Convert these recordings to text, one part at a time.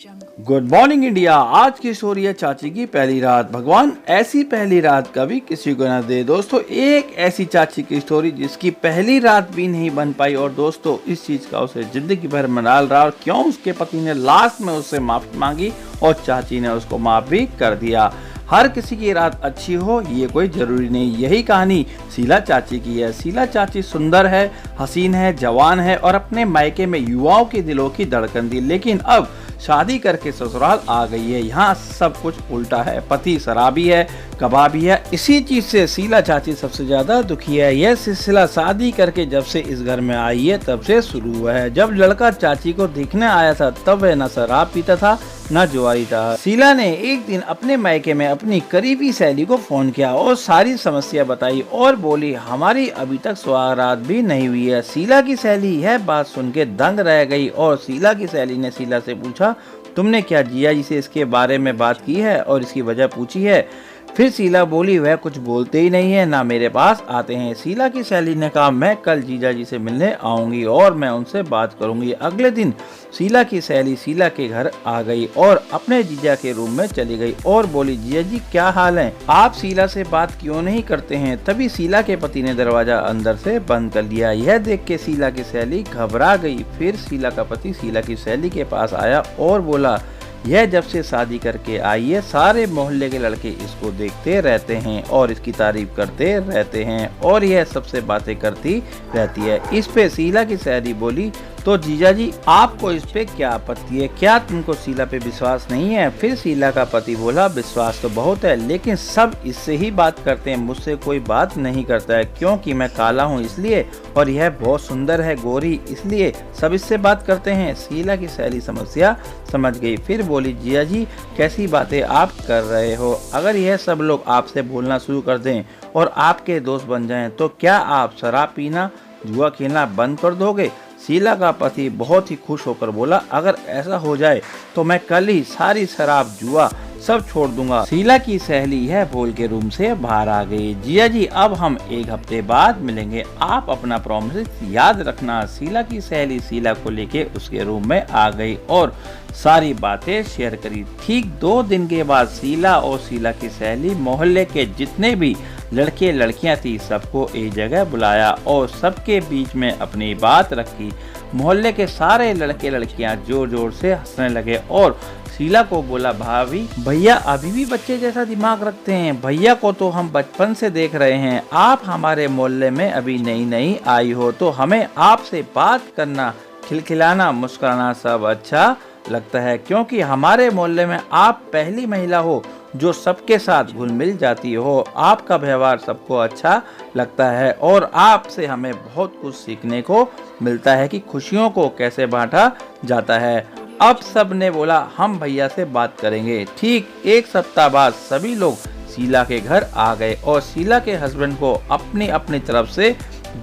Good morning India. आज की story है चाची की पहली रात। भगवान ऐसी पहली रात कभी किसी को न दे। दोस्तों, एक ऐसी चाची की स्टोरी जिसकी पहली रात भी नहीं बन पाई और दोस्तों इस चीज का उसे जिंदगी भर मनाल रहा। और क्यों उसके पति ने लास्ट में उससे माफी मांगी और चाची ने उसको माफ भी कर दिया। हर किसी की रात अच्छी हो ये कोई जरूरी नहीं। यही कहानी शीला चाची की है। शीला चाची सुंदर है, हसीन है, जवान है और अपने मायके में युवाओं के दिलों की धड़कन थी। लेकिन अब शादी करके ससुराल आ गई है। यहाँ सब कुछ उल्टा है। पति शराबी है, कबाबी है। इसी चीज से शीला चाची सबसे ज्यादा दुखी है। यह सिलसिला शादी करके जब से इस घर में आई है तब से शुरू हुआ है। जब लड़का चाची को देखने आया था तब वह न शराब पीता था न जुआरी था। शीला ने एक दिन अपने मायके में अपनी करीबी सहेली को फोन किया और सारी समस्या बताई और बोली हमारी अभी तक सुहागरात भी नहीं हुई है। शीला की सहेली यह बात सुन के दंग रह गई और शीला की सहेली ने शीला से पूछा तुमने क्या जिया जी से इसके बारे में बात की है और इसकी वजह पूछी है? फिर शीला बोली वह कुछ बोलते ही नहीं है, ना मेरे पास आते हैं। शीला की सहेली ने कहा मैं कल जीजा जी से मिलने आऊंगी और मैं उनसे बात करूंगी। अगले दिन शीला की सहेली शीला के घर आ गई और अपने जीजा के रूम में चली गई और बोली जीजा जी क्या हाल है, आप शीला से बात क्यों नहीं करते हैं? तभी शीला के पति ने दरवाजा अंदर से बंद कर लिया। यह देख के शीला की सहेली घबरा गई। फिर शीला का पति शीला की सहेली के पास आया और बोला यह जब से शादी करके आई है सारे मोहल्ले के लड़के इसको देखते रहते हैं और इसकी तारीफ करते रहते हैं और यह सबसे बातें करती रहती है। इस पे शीला की सहेली बोली तो जीजा जी आपको इस पे क्या आपत्ति है? क्या तुमको शीला पे विश्वास नहीं है? फिर शीला का पति बोला विश्वास तो बहुत है लेकिन सब इससे ही बात करते हैं, मुझसे कोई बात नहीं करता है क्योंकि मैं काला हूँ इसलिए और यह बहुत सुंदर है गोरी इसलिए सब इससे बात करते हैं। शीला की सहेली समस्या समझ गई। फिर बोली जिया जी कैसी बातें आप कर रहे हो? अगर यह सब लोग आपसे बोलना शुरू कर दें और आपके दोस्त बन जाएं तो क्या आप शराब पीना जुआ खेलना बंद कर दोगे? शीला का पति बहुत ही खुश होकर बोला अगर ऐसा हो जाए तो मैं कल ही सारी शराब जुआ सब छोड़ दूंगा। शीला की सहेली यह बोल के रूम से बाहर आ गई। जिया जी अब हम एक हफ्ते बाद मिलेंगे, आप अपना प्रॉमिस याद रखना। शीला की सहेली शीला को लेके उसके रूम में आ गई और सारी बातें शेयर करी। ठीक 2 दिन के बाद शीला और शीला की सहेली मोहल्ले के जितने भी लड़के लड़कियां थी सबको एक जगह बुलाया और सबके बीच में अपनी बात रखी। मोहल्ले के सारे लड़के लड़कियां जोर जोर से हंसने लगे और शीला को बोला भाभी भैया अभी भी बच्चे जैसा दिमाग रखते हैं, भैया को तो हम बचपन से देख रहे हैं, आप हमारे मोहल्ले में अभी नई नई आई हो तो हमें आपसे बात करना खिलखिलाना मुस्कुराना सब अच्छा लगता है क्योंकि हमारे मोहल्ले में आप पहली महिला हो जो सबके साथ घुल मिल जाती हो। आपका व्यवहार सबको अच्छा लगता है और आपसे हमें बहुत कुछ सीखने को मिलता है कि खुशियों को कैसे बांटा जाता है। अब सब ने बोला हम भैया से बात करेंगे। ठीक 1 सप्ताह बाद सभी लोग शीला के घर आ गए और शीला के हस्बैंड को अपनी अपनी तरफ से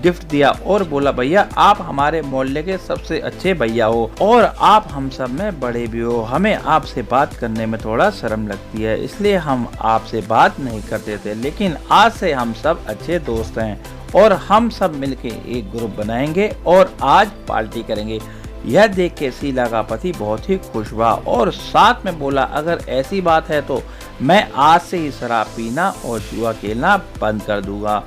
गिफ्ट दिया और बोला भैया आप हमारे मोहल्ले के सबसे अच्छे भैया हो और आप हम सब में बड़े भी हो, हमें आपसे बात करने में थोड़ा शर्म लगती है इसलिए हम आपसे बात नहीं करते थे, लेकिन आज से हम सब अच्छे दोस्त हैं और हम सब मिलके एक ग्रुप बनाएंगे और आज पार्टी करेंगे। यह देख के शीला का पति बहुत ही खुश हुआ और साथ में बोला अगर ऐसी बात है तो मैं आज से ही शराब पीना और जुआ खेलना बंद कर दूंगा।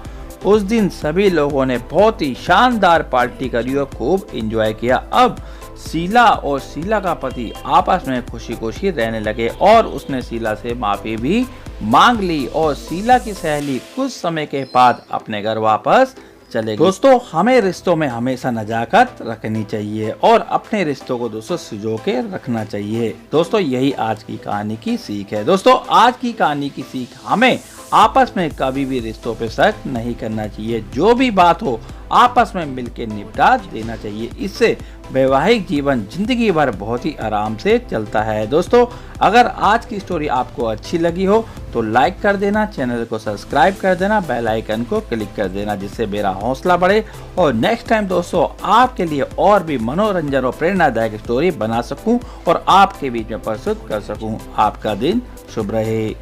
उस दिन सभी लोगों ने बहुत ही शानदार पार्टी करी और खूब एंजॉय किया। अब शीला और शीला का पति आपस में खुशी खुशी रहने लगे और उसने शीला से माफी भी मांग ली और शीला की सहेली कुछ समय के बाद अपने घर वापस चले गए। दोस्तों हमें रिश्तों में हमेशा नजाकत रखनी चाहिए और अपने रिश्तों को दोस्तों संजो के रखना चाहिए। दोस्तों यही आज की कहानी की सीख है। दोस्तों आज की कहानी की सीख हमें आपस में कभी भी रिश्तों पे शक नहीं करना चाहिए, जो भी बात हो आपस में मिलके निपटा देना चाहिए। इससे वैवाहिक जीवन जिंदगी भर बहुत ही आराम से चलता है। दोस्तों अगर आज की स्टोरी आपको अच्छी लगी हो तो लाइक कर देना, चैनल को सब्सक्राइब कर देना, बेल आइकन को क्लिक कर देना जिससे मेरा हौसला बढ़े और नेक्स्ट टाइम दोस्तों आपके लिए और भी मनोरंजन और प्रेरणादायक स्टोरी बना सकूं और आपके बीच में प्रस्तुत कर सकूं। आपका दिन शुभ रहे।